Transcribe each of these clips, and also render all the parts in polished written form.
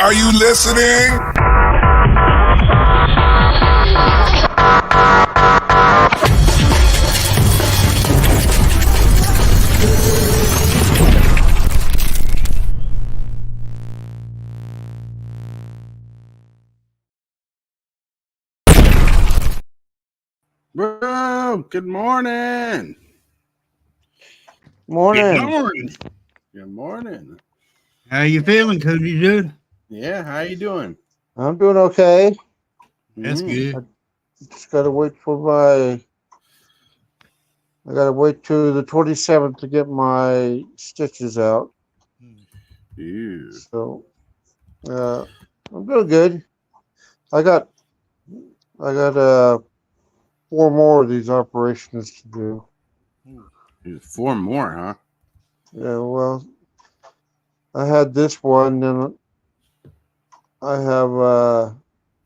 Are you listening? Bro, good morning. Morning. Good morning. How you feeling, Cody? Dude? Yeah, how you doing? I'm doing okay. That's good. Just gotta wait for I gotta wait to the 27th to get my stitches out. Ew. So, I'm doing good. I got 4 more of these operations to do. There's 4 more, huh? Yeah, well, I had this one, and I have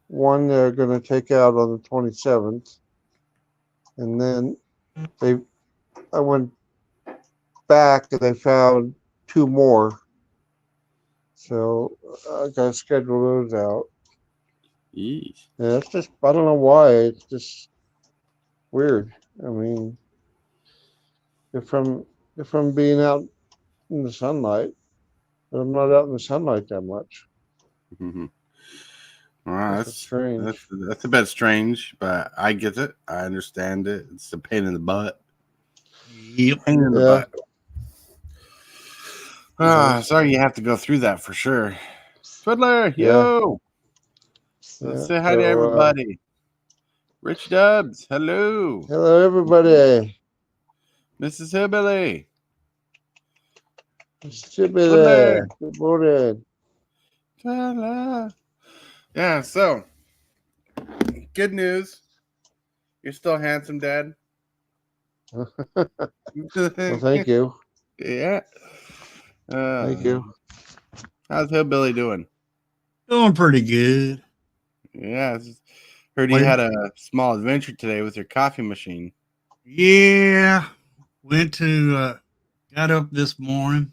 one they're gonna take out on the 27th, and then I went back and they found 2 more. So I gotta schedule those out. Yeesh. Yeah, it's just, I don't know why. It's just weird. I mean, if I'm being out in the sunlight, but I'm not out in the sunlight that much. Mm-hmm. Wow, That's strange. That's a bit strange, but I get it. I understand it. It's a pain in the butt. Yep. Pain in the Yeah. butt. Sorry you have to go through that for sure. Twiddler, yo. Let's say hi to everybody. Rich Dubs, hello. Hello, everybody. Mrs. Hillbilly. Twiddler. Good morning. Twiddler. Yeah, so good news. You're still handsome, Dad. Well, thank you. Yeah. Thank you. How's Hillbilly doing? Doing pretty good. Yeah. Heard you had a small adventure today with your coffee machine. Yeah. Got up this morning.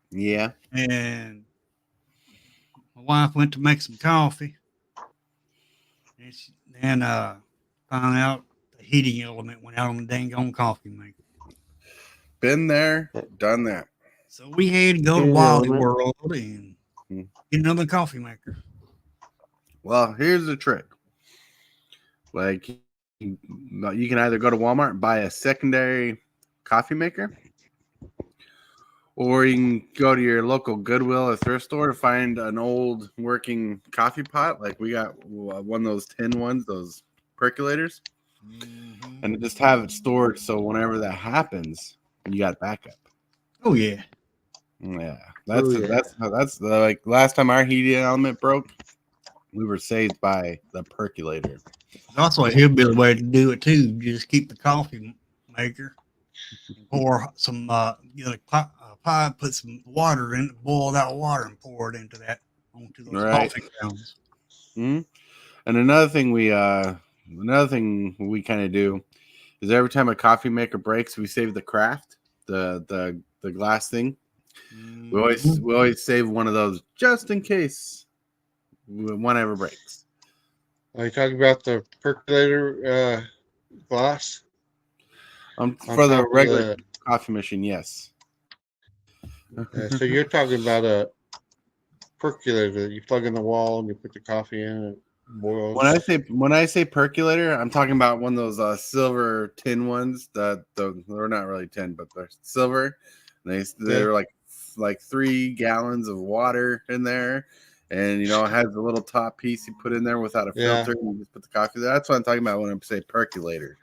Yeah. And my wife went to make some coffee. And found out the heating element went out on the dang on coffee maker. Been there, done that. So we had to go to Wally World and get another coffee maker. Well, here's the trick. Like, you can either go to Walmart and buy a secondary coffee maker, or you can go to your local Goodwill or thrift store to find an old working coffee pot. Like we got one of those tin ones, those percolators, and just have it stored so whenever that happens, you got backup. Oh yeah. Yeah, that's like last time our heating element broke, we were saved by the percolator. That's what Hillbilly way to do it too. Just keep the coffee maker, pour some pot, put some water in, boil that water, and pour it into those coffee grounds. Mm-hmm. And another thing we kind of do is every time a coffee maker breaks, we save the craft, the glass thing. We always save one of those just in case one ever breaks. Are you talking about the percolator glass? For the regular coffee machine, yes. So you're talking about a percolator that you plug in the wall and you put the coffee in and it boils. When I say percolator, I'm talking about one of those silver tin ones. They're not really tin, but they're silver. They're like 3 gallons of water in there, and it has a little top piece you put in there without a filter. And you just put the coffee there. That's what I'm talking about when I say percolator.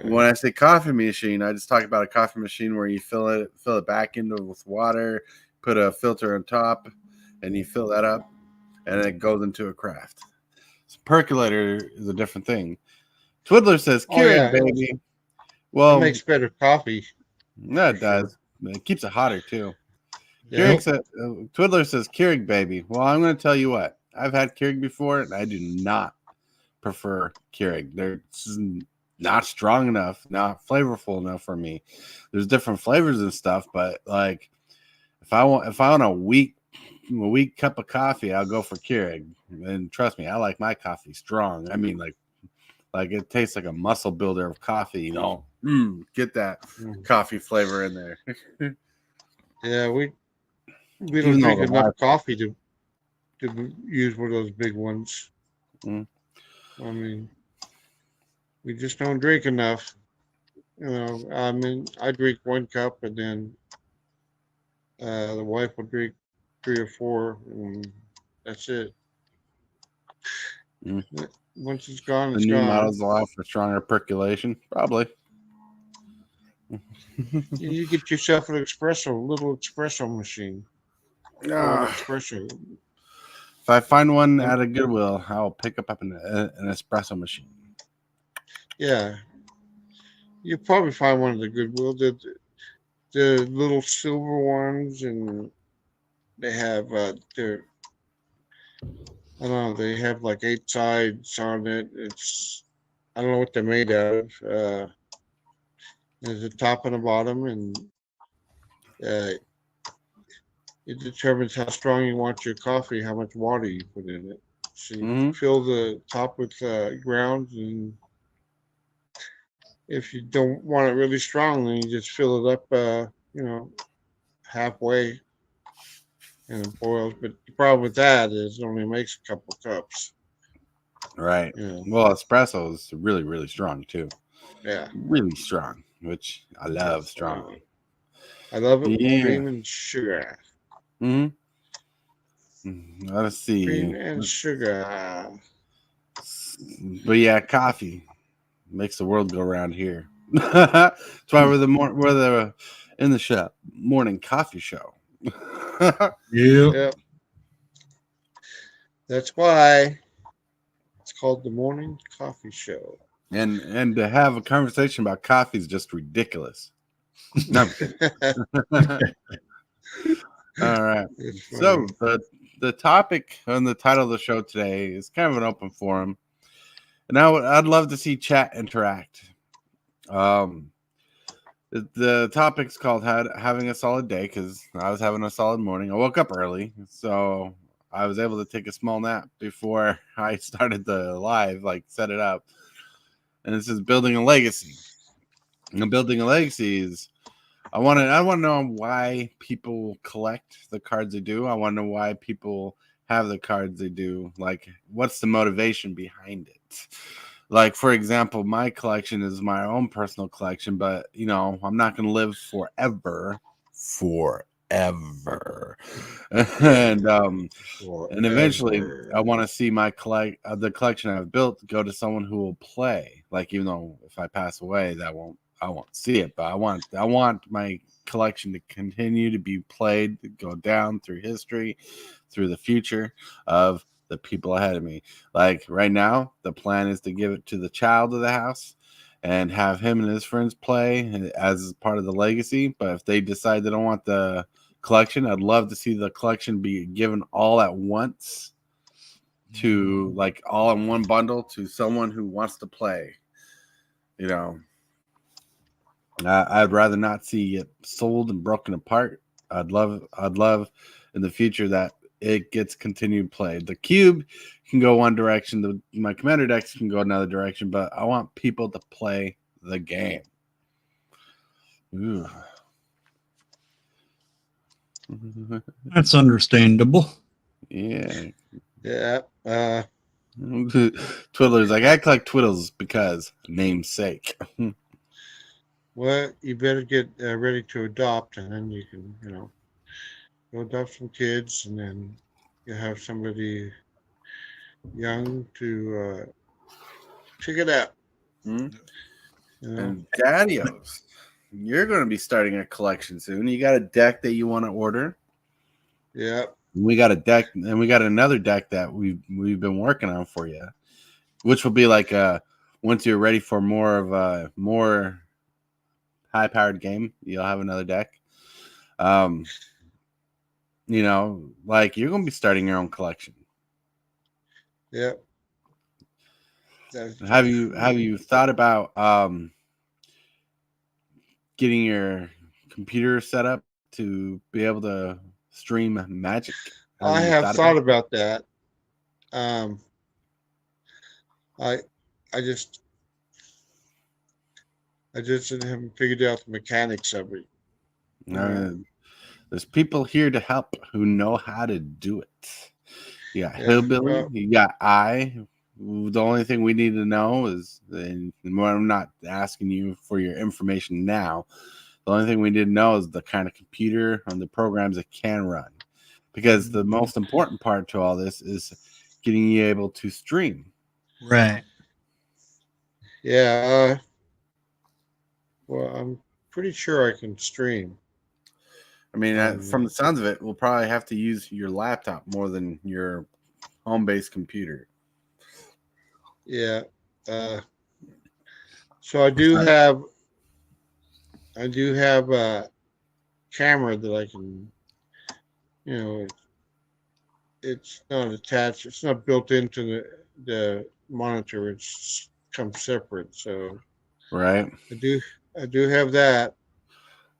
When I say coffee machine, I just talk about a coffee machine where you fill it back into with water, put a filter on top, and you fill that up, and it goes into a craft. So percolator is a different thing. Twiddler says, Keurig, baby. Well, it makes better coffee. No, it does. Sure. It keeps it hotter, too. Yeah. Twiddler says, Keurig, baby. Well, I'm going to tell you what. I've had Keurig before, and I do not prefer Keurig. They're not strong enough, not flavorful enough for me. There's different flavors and stuff, but like if I want a weak weak cup of coffee, I'll go for Keurig. And trust me, I like my coffee strong. I mean, like it tastes like a muscle builder of coffee. You know, get that coffee flavor in there. Yeah, we don't Even though drink the enough coffee to use one of those big ones. Mm. I mean, we just don't drink enough. You know, I mean, I drink 1 cup, and then the wife will drink 3 or 4, and that's it. Mm. Once it's gone, The it's new gone. models allow for stronger percolation, probably. You get yourself an little espresso machine. Or an espresso. If I find one at a Goodwill, I'll pick up an espresso machine. Yeah, you probably find one at the Goodwill. The little silver ones, and they have they're, I don't know, they have like 8 sides on it. I don't know what they're made out of. There's a top and a bottom, and it determines how strong you want your coffee, how much water you put in it. So you fill the top with grounds, and if you don't want it really strong, then you just fill it up, halfway, and it boils. But the problem with that is it only makes a couple cups. Right. Yeah. Well, espresso is really, really strong too. Yeah. Really strong, which I love strong. I love it with cream and sugar. Let's see. Cream and sugar. But yeah, coffee makes the world go round here. That's why we're the in the shop morning coffee show. Yep. That's why it's called the morning coffee show. And to have a conversation about coffee is just ridiculous. No, I'm kidding. All right. So the topic and the title of the show today is kind of an open forum, and I'd love to see chat interact. The topic's called having a solid day, because I was having a solid morning. I woke up early, so I was able to take a small nap before I started the live, like set it up. And this is building a legacy. And building a legacy is I want to know why people collect the cards they do. I want to know why people have the cards they do. Like, what's the motivation behind it? Like, for example, my collection is my own personal collection, but, you know, I'm not going to live forever. And eventually I want to see my the collection I've built go to someone who will play. Like, even though if I pass away, I won't see it, but I want my collection to continue to be played, to go down through history, through the future of the people ahead of me. Like right now, the plan is to give it to the child of the house and have him and his friends play as part of the legacy. But if they decide they don't want the collection, I'd love to see the collection be given all at once to, like, all in one bundle to someone who wants to play. You know, I'd rather not see it sold and broken apart. I'd love in the future that it gets continued played. The cube can go one direction, my commander decks can go another direction, but I want people to play the game. Ooh. That's understandable. Yeah. Yeah. Twiddlers, like, I collect Twiddles because namesake. Well, you better get ready to adopt, and then you can, go adopt some kids, and then you have somebody young to check it out. And Daddios, you're going to be starting a collection soon. You got a deck that you want to order? Yeah. We got a deck, and we got another deck that we've been working on for you, which will be like once you're ready for more of a more high-powered game, you'll have another deck. You know, like, you're going to be starting your own collection. Yeah. Have you thought about getting your computer set up to be able to stream Magic? I you have thought about about that. I I just haven't figured out the mechanics of it. it? There's people here to help who know how to do it. You got Hillbilly, Well, you got I. The only thing we need to know is, and I'm not asking you for your information now. The only thing we need to know is the kind of computer and the programs it can run. Because the most important part to all this is getting you able to stream. Right. yeah. Well, I'm pretty sure I can stream. I mean, from the sounds of it, we'll probably have to use your laptop more than your home-based computer. Yeah. So I do have a camera that I can, it's not attached. It's not built into the monitor. It's comes separate. So Right. I do have that.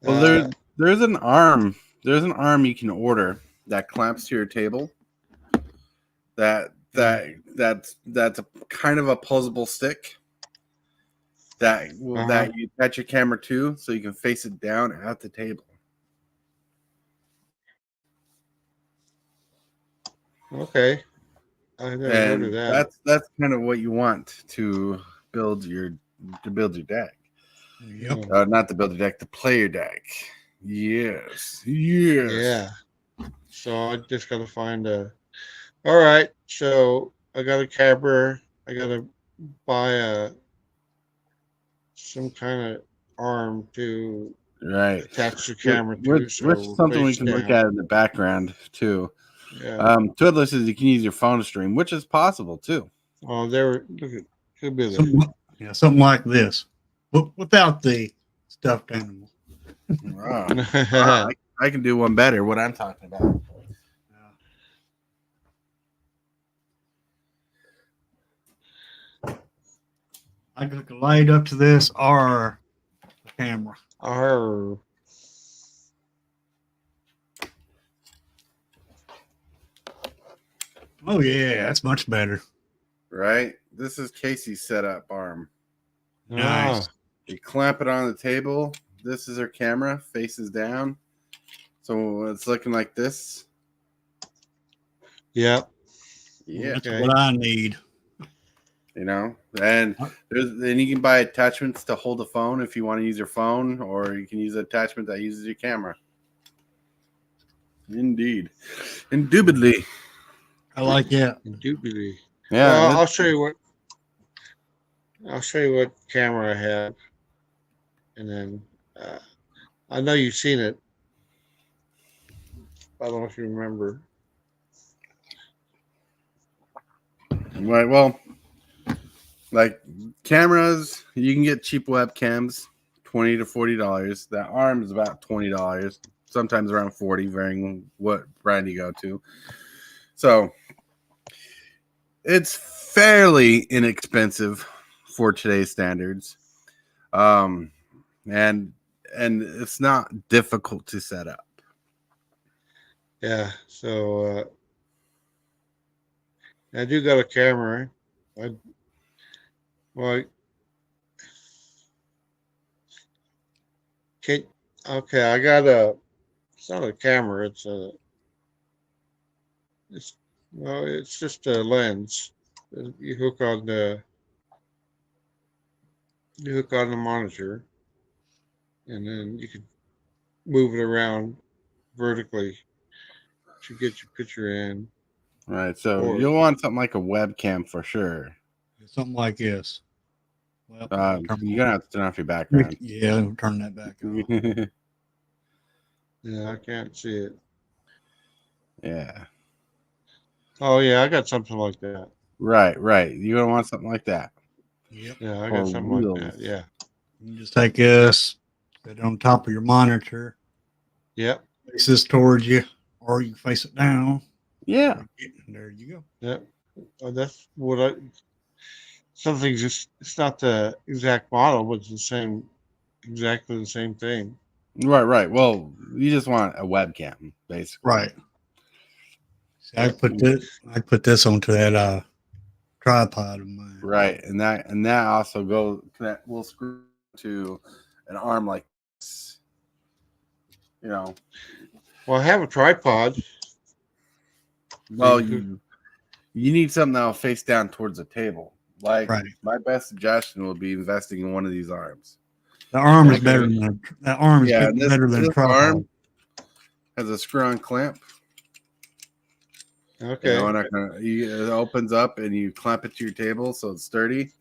Well, there's an arm. There's an arm you can order that clamps to your table. That's a kind of a posable stick that you attach your camera to, so you can face it down at the table. Okay. I never heard of that. That's kind of what you want to build your deck. Yep. Not to build a deck, to play your deck. Yes. Yeah. So I just got to find a. All right. So I got a camera. I got to buy some kind of arm to attach the camera to. Which is something we can look at in the background too. Yeah. Twiddler says you can use your phone to stream, which is possible too. Oh, look at could be there. Something like this, but without the stuffed animal. I can do one better. What I'm talking about. I could light up to this or the camera. Oh Yeah, that's much better. Right? This is Casey's setup arm. Nice. You clamp it on the table. This is her camera, faces down. So it's looking like this. Yep. Yeah. That's what I need. And then you can buy attachments to hold the phone if you want to use your phone, or you can use an attachment that uses your camera. Indeed. Indubitably. I like that. Indubitably. Yeah. Well, I'll show you what camera I have, and then I know you've seen it. I don't know if you remember. Right. Well, like cameras, you can get cheap webcams, $20 to $40. That arm is about $20, sometimes around $40, varying what brand you go to. So it's fairly inexpensive for today's standards, and it's not difficult to set up. Yeah. So I do got a camera. I got a. It's not a camera. It's just a lens. You hook on the monitor, and then you can move it around vertically to get your picture in. Right. So you'll want something like a webcam for sure. Something like this. Well, you're gonna have to turn off your background. Yeah, turn that back on. Yeah, I can't see it. Yeah. Oh yeah, I got something like that. Right. You're gonna want something like that. Yep. Yeah, I got something like that. Yeah. You can just take this, put it on top of your monitor. Yep. Face this towards you, or you can face it down. Yeah. There you go. Yep. That's what something just, it's not the exact model, but it's exactly the same thing. Right. Well, you just want a webcam, basically. Right. See, I put this onto that tripod of mine. Right, and that also will screw to an arm like this. You know. Well, I have a tripod. Well, you need something that'll face down towards the table. Like my best suggestion will be investing in one of these arms. The arm is better than that arm is better than this tripod. arm has a screw-on clamp. Okay. It opens up and you clamp it to your table so it's sturdy.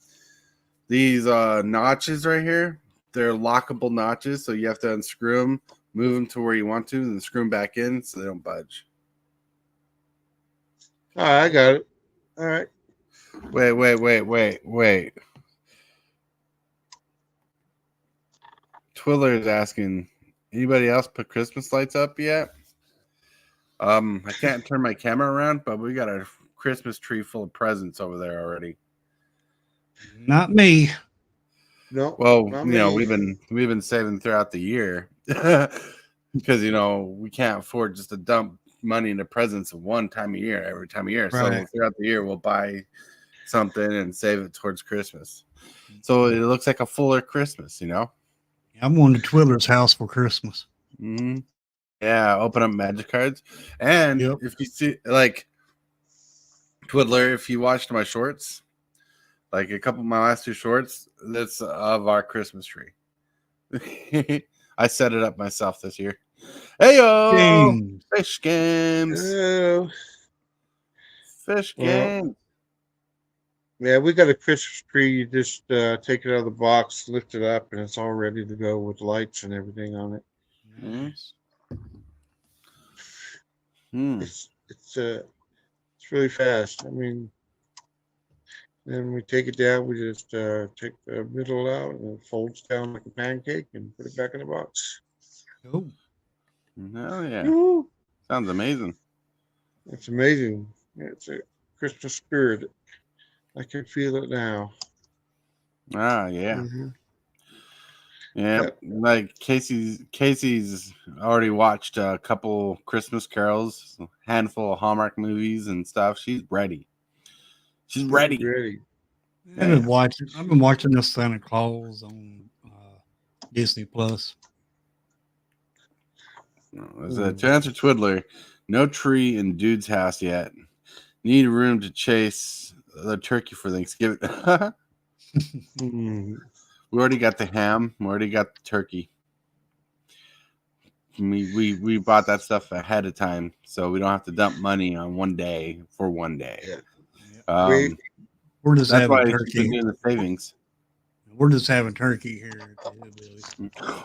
These notches right here, they're lockable notches, so you have to unscrew them, move them to where you want to, and then screw them back in so they don't budge. All right, I got it. All right. Wait. Twiller is asking, anybody else put Christmas lights up yet? I can't turn my camera around, but we got a Christmas tree full of presents over there already. Not me. No. Well, we've been saving throughout the year because we can't afford just to dump money into presents every time of year. Right. So throughout the year, we'll buy something and save it towards Christmas. So it looks like a fuller Christmas, I'm going to Twiller's house for Christmas. Mm-hmm. Yeah, open up magic cards. And if you see, like, Twiddler, if you watched my shorts, like a couple of my last two shorts, that's of our Christmas tree. I set it up myself this year. Hey-yo! Fish games. Fish games. Yeah, we got a Christmas tree. You just take it out of the box, lift it up, and it's all ready to go with lights and everything on it. Nice. It's really fast. I mean, then we take it down. We just take the middle out, and it folds down like a pancake, and put it back in the box. Oh, hell yeah! Woo. Sounds amazing. It's amazing. It's a Christmas spirit. I can feel it now. Ah, yeah. Mm-hmm. Yeah, like Casey's already watched a couple Christmas carols, a handful of Hallmark movies and stuff. She's ready. She's ready. I've been watching the Santa Claus on Disney Plus. To answer Twiddler, no tree in dude's house yet. Need room to chase the turkey for Thanksgiving. We already got the ham. We already got the turkey. We bought that stuff ahead of time, so we don't have to dump money on one day for one day. We're just that's having why turkey. Doing the savings. We're just having turkey here.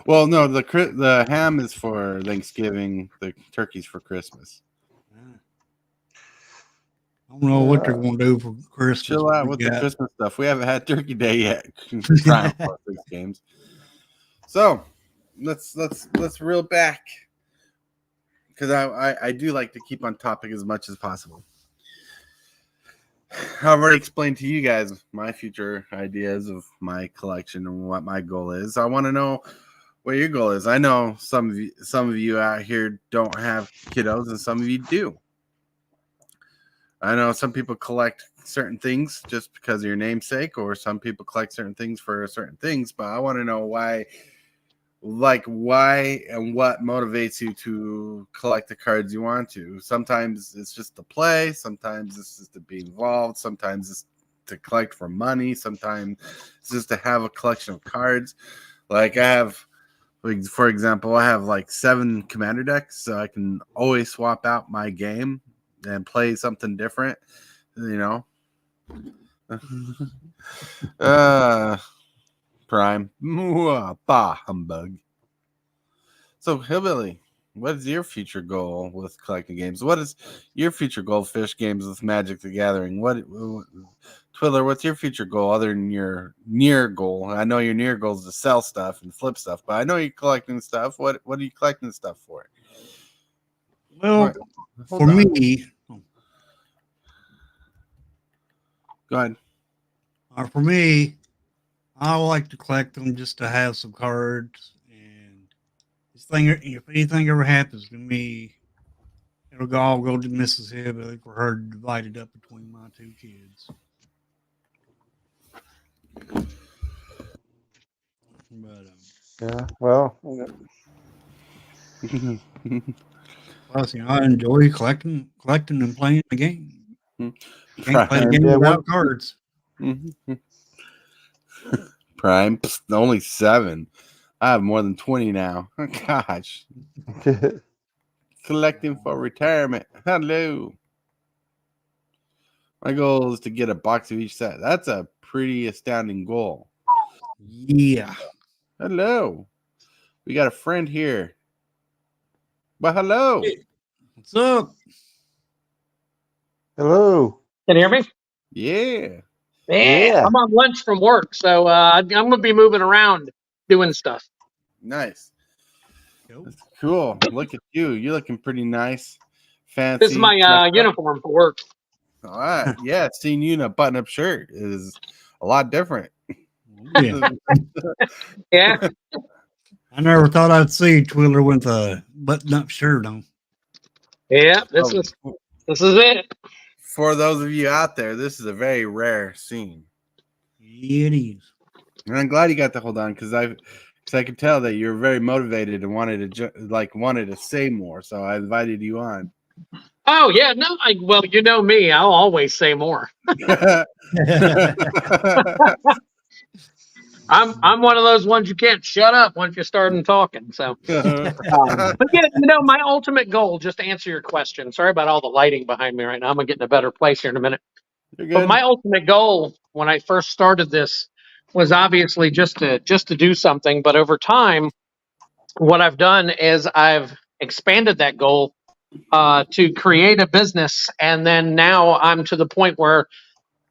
Well, no, the ham is for Thanksgiving. The turkey's for Christmas. I don't know what they're going to do for Christmas. Chill out with the Christmas stuff. We haven't had Turkey Day yet. Trying for 6 games. So let's reel back because I do like to keep on topic as much as possible. I've already explained to you guys my future ideas of my collection and what my goal is. I want to know what your goal is. I know some of you out here don't have kiddos, and some of you do. I know some people collect certain things just because of your namesake, or some people collect certain things for certain things, but I want to know why and what motivates you to collect the cards you want to. Sometimes it's just to play, sometimes it's just to be involved, sometimes it's to collect for money, sometimes it's just to have a collection of cards. Like I have, for example, I have like 7 commander decks, so I can always swap out my game and play something different, Prime. Bah, humbug. So, Hillbilly, what is your future goal with collecting games? What is your future goal of Fish Games with Magic the Gathering? Twiddler, what's your future goal other than your near goal? I know your near goal is to sell stuff and flip stuff, but I know you're collecting stuff. What are you collecting stuff for? Well, for me... Go ahead. For me, I like to collect them just to have some cards. And if anything ever happens to me, It'll all go to Mississippi for her divided up between my 2 kids. But Yeah. Well, plus, I enjoy collecting and playing the game. Can't play the Prime. game Yeah, without cards. Prime. Psst, only 7. I have more than 20 now. Gosh. Collecting for retirement. Hello. My goal is to get a box of each set. That's a pretty astounding goal. Yeah. Hello. We got a friend here. Well, hello. What's up? hello. Can you hear me? Yeah. Yeah. I'm on lunch from work, so I'm going to be moving around doing stuff. Nice. Cool. That's cool. Look at you. You're looking pretty nice. Fancy. This is my uniform for work. All right. Yeah. Seeing you in a button up shirt is a lot different. Yeah. Yeah. I never thought I'd see Twiller with a button-up shirt on. Yeah. This is it. For those of you out there, this is a very rare scene. It is. And I'm glad you got to hold on because I could tell that you're very motivated and wanted to say more. So I invited you on. Oh yeah. No. Well, you know me. I'll always say more. I'm one of those ones you can't shut up once you start talking. So, but yeah, my ultimate goal. Just to answer your question. Sorry about all the lighting behind me right now. I'm gonna get in a better place here in a minute. You're But good. my ultimate goal when I first started this was obviously just to do something. But over time, what I've done is I've expanded that goal to create a business, and then now I'm to the point where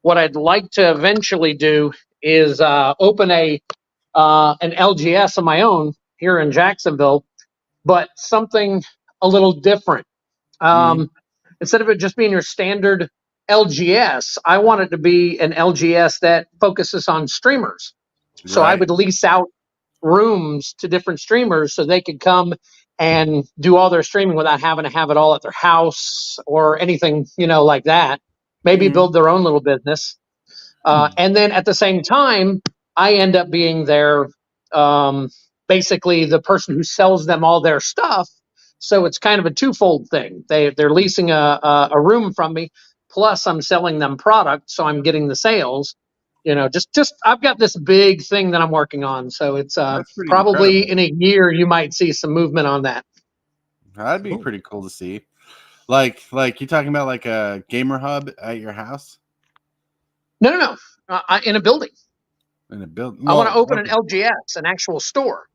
what I'd like to eventually do is open an LGS of my own here in Jacksonville, but something a little different. Instead of it just being your standard LGS, I want it to be an LGS that focuses on streamers. So I Right. would lease out rooms to different streamers so they could come and do all their streaming without having to have it all at their house or anything, like that. Maybe build their own little business. And then at the same time, I end up being their basically the person who sells them all their stuff. So it's kind of a twofold thing. They're leasing a room from me, plus I'm selling them product, so I'm getting the sales. Just I've got this big thing that I'm working on. So it's That's pretty probably incredible. in a year you might see some movement on that. That'd be pretty cool to see. Like you're talking about like a gamer hub at your house No. In a building. in a building. I want to open an LGS, an actual store.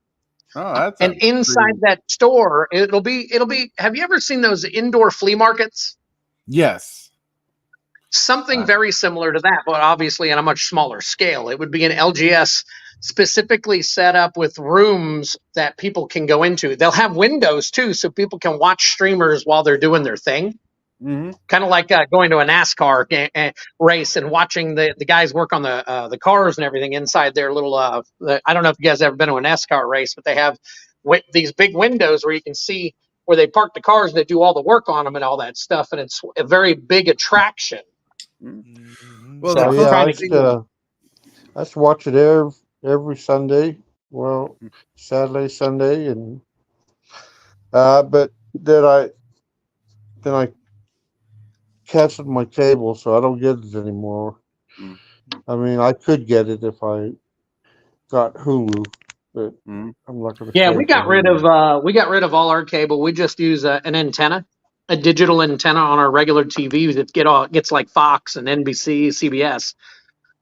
Oh, that's And inside that store, it'll be. Have you ever seen those indoor flea markets? Yes. Something very similar to that, but obviously on a much smaller scale. It would be an LGS specifically set up with rooms that people can go into. They'll have windows too, so people can watch streamers while they're doing their thing. Kind of like going to a NASCAR race and watching the guys work on the cars and everything inside their little. I don't know if you guys ever been to a NASCAR race, but they have these big windows where you can see where they park the cars. They do all the work on them and all that stuff, and it's a very big attraction. Well, So yeah, trying I used to watch it every Sunday. Well, Saturday, Sunday, and but then I canceled my cable, so I don't get it anymore. I mean, I could get it if I got Hulu, but I'm not going to. Yeah, we got rid of all our cable. We just use an antenna, a digital antenna on our regular TV that gets like Fox and NBC, CBS,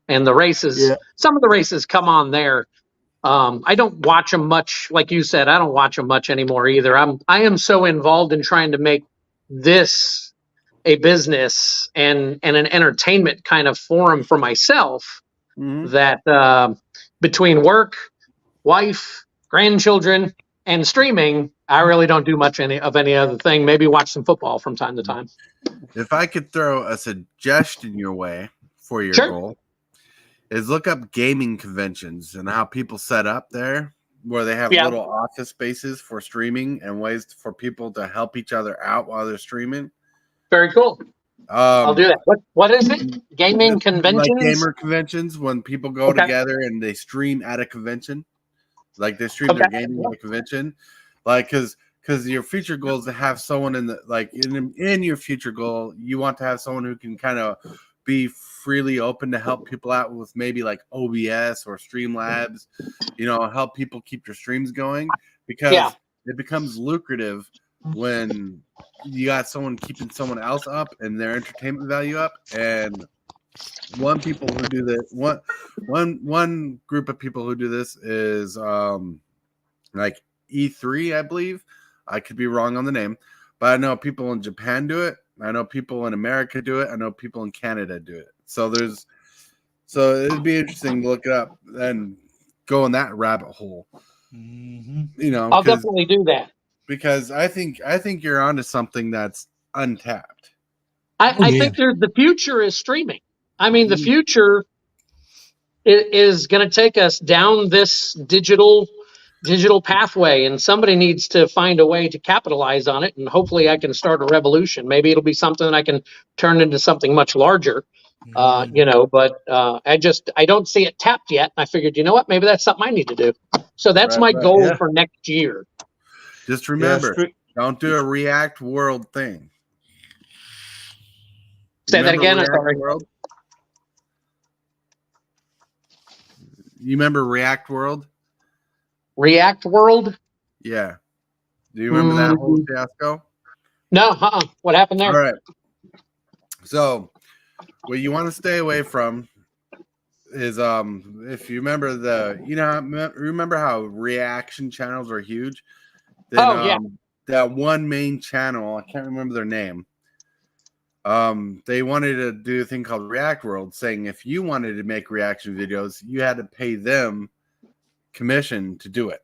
and the races. Yeah. Some of the races come on there. I don't watch them much, like you said. I don't watch them much anymore either. I am so involved in trying to make this a business and an entertainment kind of forum for myself that between work, wife, grandchildren, and streaming, I really don't do much of any other thing. Maybe watch some football from time to time. If I could throw a suggestion your way for your Sure. goal, is look up gaming conventions and how people set up there. where they have Yeah. little office spaces for streaming and ways for people to help each other out while they're streaming. Very cool. I'll do that. What is it? Gaming conventions? Like gamer conventions, when people go Okay. together and they stream at a convention. Like they stream their gaming at a convention. Like because your future goal is to have someone in your future goal, you want to have someone who can kind of be freely open to help people out with maybe like OBS or Streamlabs, help people keep your streams going, because it becomes lucrative when you got someone keeping someone else up and their entertainment value up. And one group of people who do this is like E3, I believe. I could be wrong on the name, but I know people in Japan do it. I know people in America do it. I know people in Canada do it. So it'd be interesting to look it up and go in that rabbit hole. Mm-hmm. I'll definitely do that, because I think you're onto something that's untapped. I think the future is streaming. I mean, the future is going to take us down this digital pathway, and somebody needs to find a way to capitalize on it. And hopefully, I can start a revolution. Maybe it'll be something that I can turn into something much larger. But I don't see it tapped yet. And I figured, you know what? Maybe that's something I need to do. So that's my goal for next year. Just remember, don't do a React World thing. Say that again. I'm sorry. World? You remember React World? React World? Yeah. Do you remember that whole fiasco? No. What happened there? All right. So, what you want to stay away from is if you remember remember how reaction channels are huge? Then, that one main channel, I can't remember their name. They wanted to do a thing called React World, saying if you wanted to make reaction videos, you had to pay them commission to do it.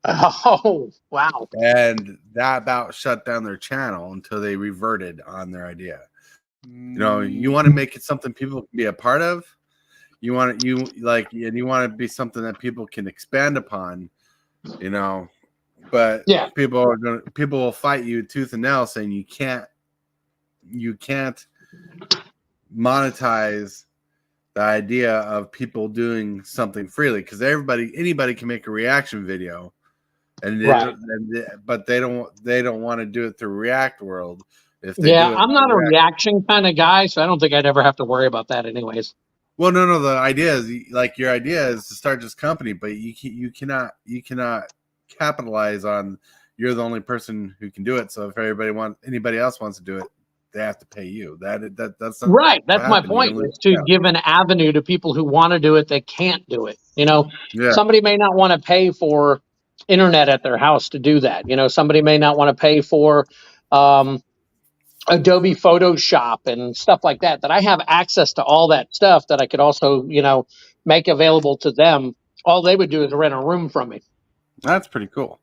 Oh, wow. And that about shut down their channel until they reverted on their idea. You want to make it something people can be a part of. You want to be something that people can expand upon, but people will fight you tooth and nail saying you can't monetize the idea of people doing something freely, because anybody can make a reaction video, but they don't want to do it through React World. I'm not a reaction kind of guy, so I don't think I'd ever have to worry about that anyways. Well, no. The idea is your idea is to start this company, but you cannot capitalize on you're the only person who can do it. So if anybody else wants to do it, they have to pay you. That's not right. That's my point, is to give an avenue to people who want to do it, they can't do it. Somebody may not want to pay for internet at their house to do that. Somebody may not want to pay for Adobe Photoshop and stuff like that I have access to all that stuff that I could also, make available to them. All they would do is rent a room from me. That's pretty cool.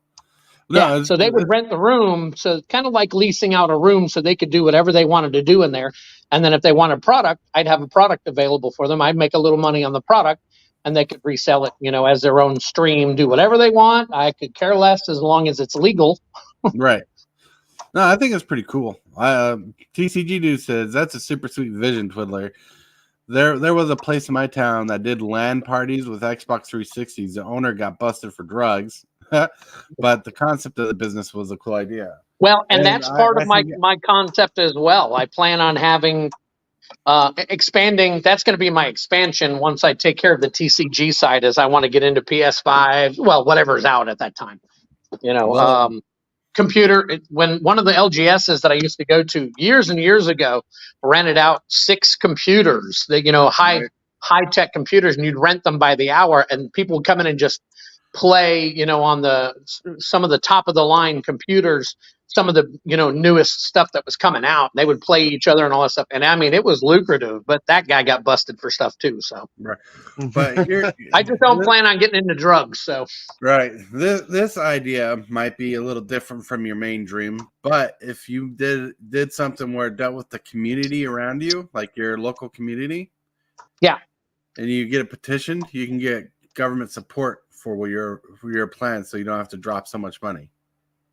So they would rent the room. So kind of like leasing out a room so they could do whatever they wanted to do in there. And then if they want a product, I'd have a product available for them. I'd make a little money on the product and they could resell it, as their own stream, do whatever they want. I could care less as long as it's legal. Right. No, I think it's pretty cool. TCG Dude says that's a super sweet vision, Twiddler. There was a place in my town that did LAN parties with Xbox 360s. The owner got busted for drugs, but the concept of the business was a cool idea. Well, and that's part of my concept as well. I plan on having expanding. That's going to be my expansion once I take care of the TCG side, as I want to get into PS5. Well, whatever's out at that time. Computer, when one of the LGSs that I used to go to years and years ago rented out 6 computers, high tech computers, and you'd rent them by the hour, and people would come in and just play, on some of the top of the line computers, some of the newest stuff that was coming out. They would play each other and all that stuff, and I mean it was lucrative. But that guy got busted for stuff too. So, right. But I just don't plan on getting into drugs. So, right, this idea might be a little different from your main dream, but if you did something where it dealt with the community around you, like your local community, and you get a petition, you can get government support for your plan, so you don't have to drop so much money.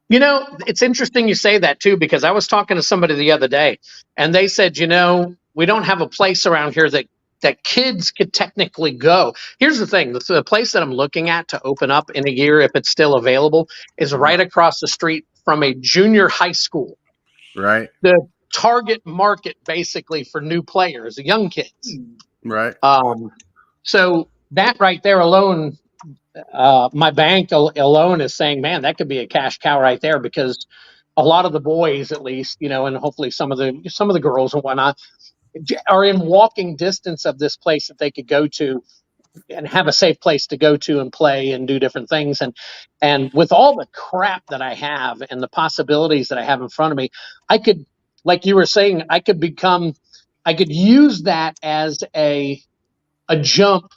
You know, it's interesting you say that too, because I was talking to somebody the other day, and they said, you know, we don't have a place around here that kids could technically go. Here's the thing: the place that I'm looking at to open up in a year, if it's still available, is right across the street from a junior high school. Right. The target market, basically, for new players, young kids. Right. So that right there alone. My bank alone is saying, man, that could be a cash cow right there, because a lot of the boys, at least, you know, and hopefully some of the girls and whatnot, are in walking distance of this place that they could go to and have a safe place to go to and play and do different things. And with all the crap that I have and the possibilities that I have in front of me, I could, like you were saying, I could use that as a jump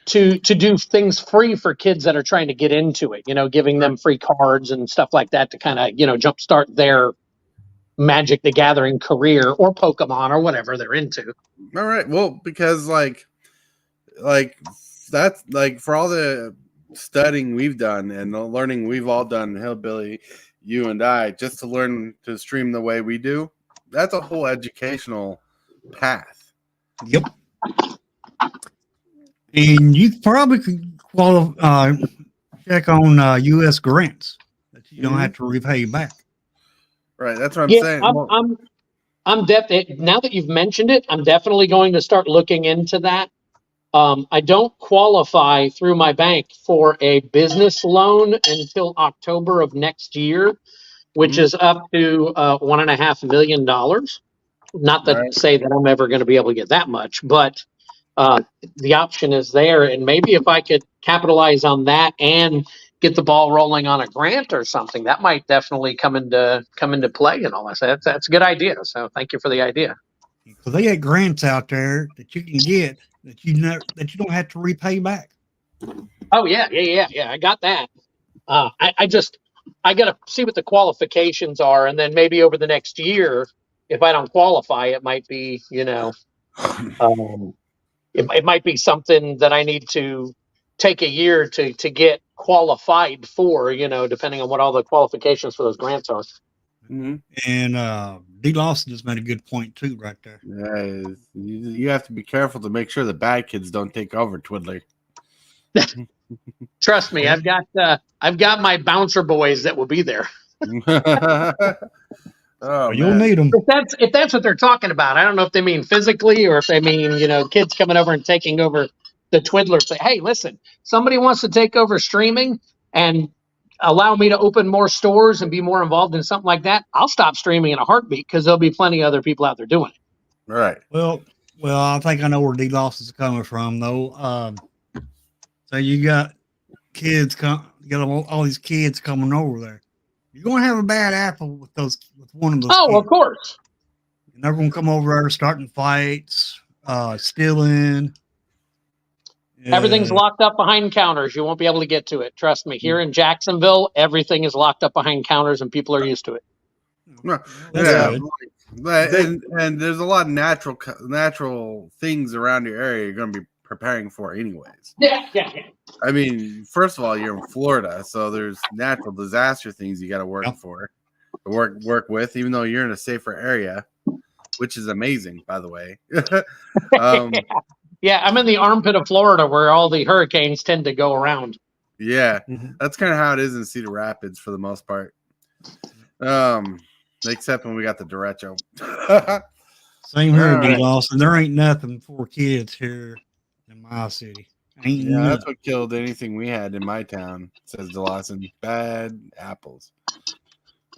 to do things free for kids that are trying to get into it, you know, giving them free cards and stuff like that to kind of, you know, jumpstart their Magic the Gathering career or Pokemon or whatever they're into. All right. Well, because like that's like, for all the studying we've done and the learning we've all done, Hillbilly, you and I, just to learn to stream the way we do, that's a whole educational path. Yep. And you probably could check on U.S. grants that you don't have to repay back. Right. That's what I'm Yeah, saying. I'm definitely, now that you've mentioned it, I'm definitely going to start looking into that. I don't qualify through my bank for a business loan until October of next year, which is up to $1.5 million. Not to Right. say that I'm ever going to be able to get that much, but the option is there. And maybe if I could capitalize on that and get the ball rolling on a grant or something, that might definitely come into play and all that. That's a good idea. So thank you for the idea. Because they got grants out there that you can get that you don't have to repay back. Oh yeah. I got that. I got to see what the qualifications are, and then maybe over the next year, if I don't qualify, it might be, you know, it might be something that I need to take a year to get qualified for, you know, depending on what all the qualifications for those grants are. Mm-hmm. And D. Lawson just made a good point too, right there. Yeah, you have to be careful to make sure the bad kids don't take over, Twiddler. Trust me, I've got my bouncer boys that will be there. Oh, You'll need them. If that's what they're talking about. I don't know if they mean physically or if they mean, you know, kids coming over and taking over the Twiddler. Say, hey, listen, somebody wants to take over streaming and allow me to open more stores and be more involved in something like that. I'll stop streaming in a heartbeat, because there'll be plenty of other people out there doing it. Right. Well, I think I know where D. Lawson's coming from, though. So you got all these kids coming over there. You're gonna have a bad apple with one of those. Oh, kids. of course. And they're gonna come over there starting fights, stealing. Everything's locked up behind counters. You won't be able to get to it. Trust me. Here in Jacksonville, everything is locked up behind counters, and people are used to it. Yeah, and there's a lot of natural things around your area you're going to be preparing for anyways. Yeah. I mean, first of all, you're in Florida, so there's natural disaster things you got to work work with, even though you're in a safer area, which is amazing, by the way. Yeah, I'm in the armpit of Florida where all the hurricanes tend to go around. Yeah, that's kind of how it is in Cedar Rapids for the most part. Except when we got the derecho. Same here, D. Lawson. There ain't nothing for kids here in my city. That's what killed anything we had in my town, says DeLawson. Bad apples.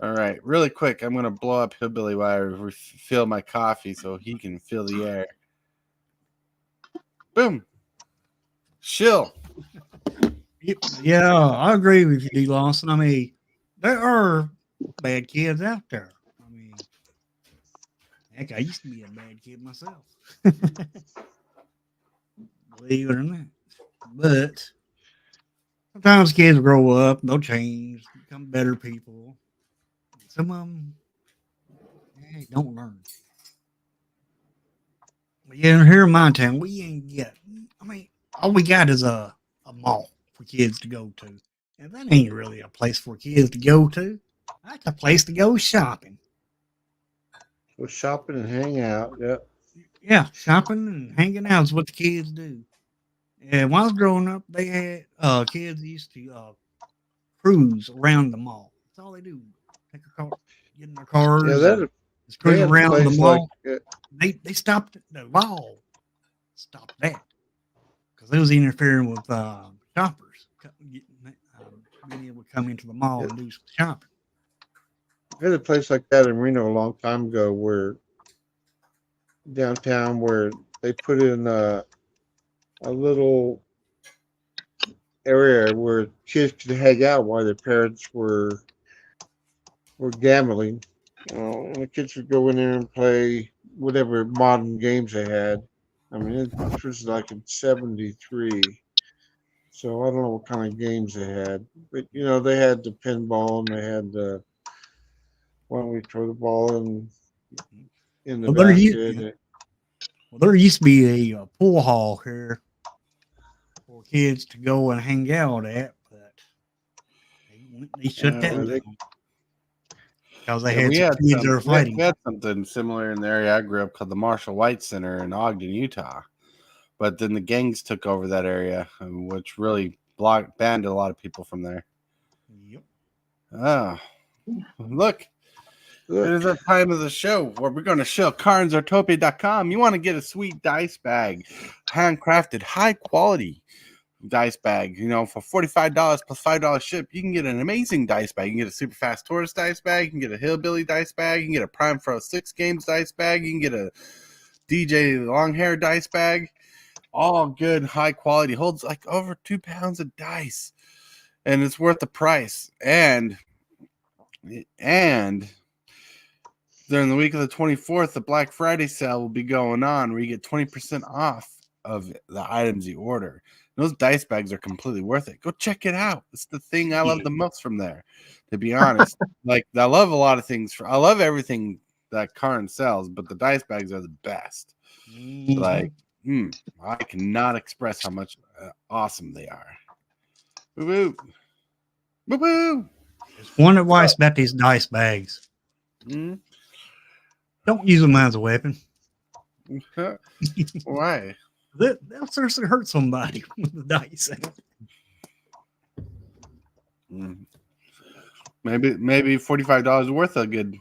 All right, really quick, I'm going to blow up Hillbilly while I refill my coffee so he can fill the air. Boom. Shill. Yeah, I agree with you, D. Lawson. I mean, there are bad kids out there. I mean, heck, I used to be a bad kid myself. Believe it or not. But sometimes kids grow up, they'll change, become better people. Some of them don't learn. But yeah, here in my town, we ain't get. I mean, all we got is a a mall for kids to go to. And that ain't really a place for kids to go to. That's a place to go shopping. Go shopping and hang out. Yep. Yeah, shopping and hanging out is what the kids do. And when I was growing up, they had kids used to cruise around the mall. That's all they do. Take a car, get in their cars, Yeah, and just they cruise had a around the place like mall. They stopped the law. Stopped that because they was interfering with shoppers being able to come into the mall and do some shopping. they had a place like that in Reno a long time ago, where downtown, where they put in a little area where kids could hang out while their parents were gambling. And the kids would go in there and play whatever modern games they had. I mean, this was like in '73, so I don't know what kind of games they had. But they had the pinball and they had the why don't we throw the ball in the Well, basket. there used to be a pool hall here for kids to go and hang out at, but they shut that down because they had some kids that were fighting. We had something similar in the area I grew up called the Marshall White Center in Ogden, Utah. But then the gangs took over that area, which really banned a lot of people from there. Yep. Oh, look. It is a time of the show where we're going to show Aartopia.com. You want to get a sweet dice bag, handcrafted, high quality dice bag. For $45 plus $5 ship, you can get an amazing dice bag. You can get a Super Fast Tortoise dice bag. You can get a Hillbilly dice bag. You can get a Prime Pro 6 Games dice bag. You can get a DJ Long Hair dice bag. All good, high quality. Holds like over 2 pounds of dice, and it's worth the price. And during the week of the 24th, the Black Friday sale will be going on, where you get 20% off of the items you order. Those dice bags are completely worth it. Go check it out. It's the thing I love the most from there, to be honest. Like, I love a lot of things. I love everything that Kaaren sells, but the dice bags are the best. Mm-hmm. Like, I cannot express how much awesome they are. Woo woo. Woo woo. Just one advice about these dice bags. Mm-hmm. Don't use them as a weapon. Why? They'll seriously hurt somebody with the dice. Maybe $45 worth a good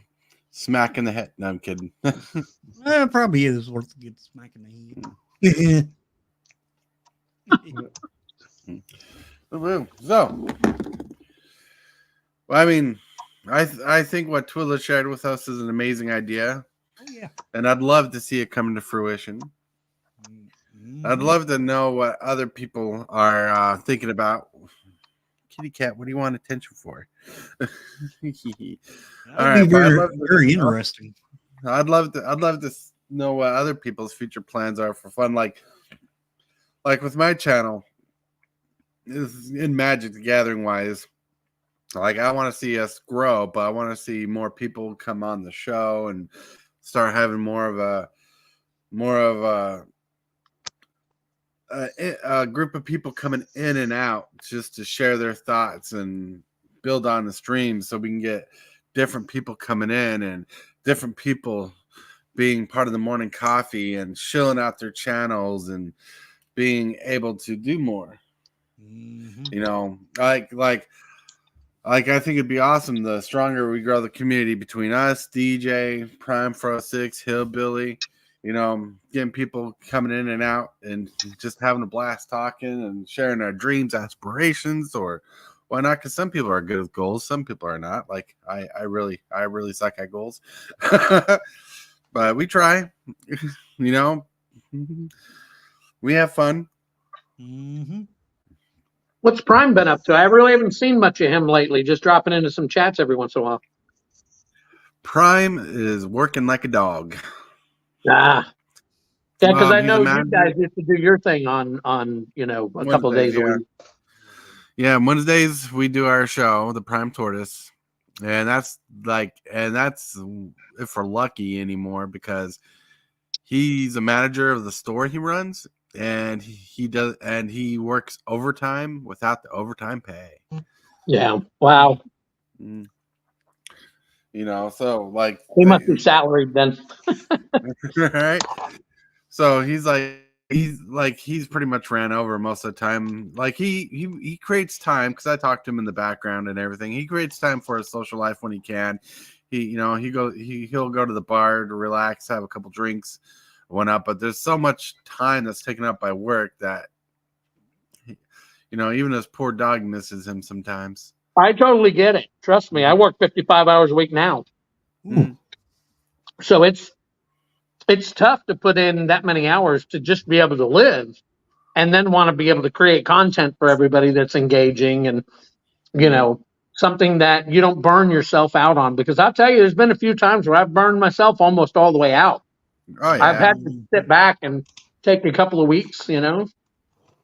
smack in the head. No, I'm kidding. Well, it probably is worth a good smack in the head. So, I mean, I think what Twilla shared with us is an amazing idea. Oh, yeah. And I'd love to see it come to fruition. Mm-hmm. I'd love to know what other people are thinking about. Kitty cat, what do you want attention for? That'd be very interesting. I'd love to know what other people's future plans are for fun. Like with my channel, in Magic the Gathering wise, like, I want to see us grow, but I want to see more people come on the show and start having more of a group of people coming in and out just to share their thoughts and build on the stream, so we can get different people coming in and different people being part of the morning coffee and shilling out their channels and being able to do more. Mm-hmm. Like I think it'd be awesome the stronger we grow the community between us, DJ, Prime Pro 6, Hillbilly, getting people coming in and out and just having a blast talking and sharing our dreams, aspirations, or why not? Because some people are good with goals, some people are not. Like I really suck at goals, but we try. We have fun. Mm-hmm. What's Prime been up to? I really haven't seen much of him lately, just dropping into some chats every once in a while. Prime is working like a dog. Yeah, because I know you guys used to do your thing on a couple of days a week. Yeah, Wednesdays we do our show, the Prime Tortoise, and that's if we're lucky anymore, because he's a manager of the store he runs, and he works overtime without the overtime pay. Yeah. Wow. Mm. You know, so like He must be salaried then. right. So he's pretty much ran over most of the time. Like he creates time because I talked to him in the background and everything. He creates time for his social life when he can. He'll go to the bar to relax, have a couple drinks, whatnot. But there's so much time that's taken up by work that even his poor dog misses him sometimes. I totally get it. Trust me. I work 55 hours a week now. Mm. So it's tough to put in that many hours to just be able to live and then want to be able to create content for everybody that's engaging and, something that you don't burn yourself out on. Because I'll tell you, there's been a few times where I've burned myself almost all the way out. Oh I've yeah, had to sit back and take a couple of weeks,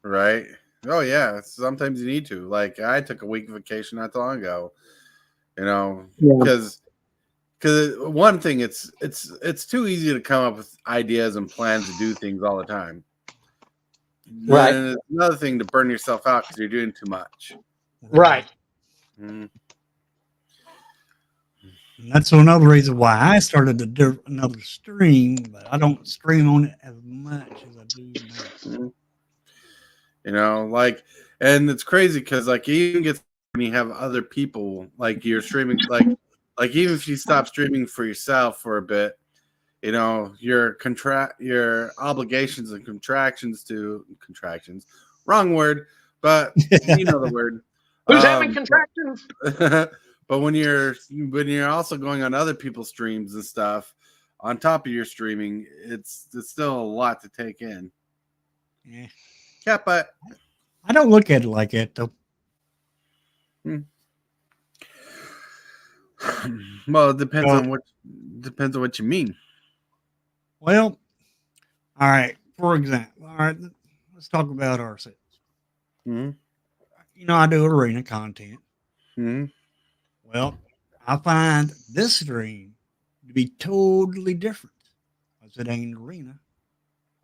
right. Oh yeah, sometimes you need to. Like I took a week vacation not too long ago. Yeah. Because one thing, it's too easy to come up with ideas and plans to do things all the time. Right. Then it's another thing to burn yourself out because you're doing too much. Right. Mm. And that's another reason why I started to do another stream, but I don't stream on it as much as I do now. And it's crazy because like it even gets when you have other people like you're streaming like even if you stop streaming for yourself for a bit, your obligations and contractions, wrong word, but you know the word. Who's having contractions? But when you're also going on other people's streams and stuff on top of your streaming, it's still a lot to take in. Yeah, but I don't look at it like that though. Well, it depends on what you mean. Well, all right. For example, all right, let's talk about ourselves. Mm-hmm. I do arena content. Mm-hmm. Well, I find this stream to be totally different because it ain't arena,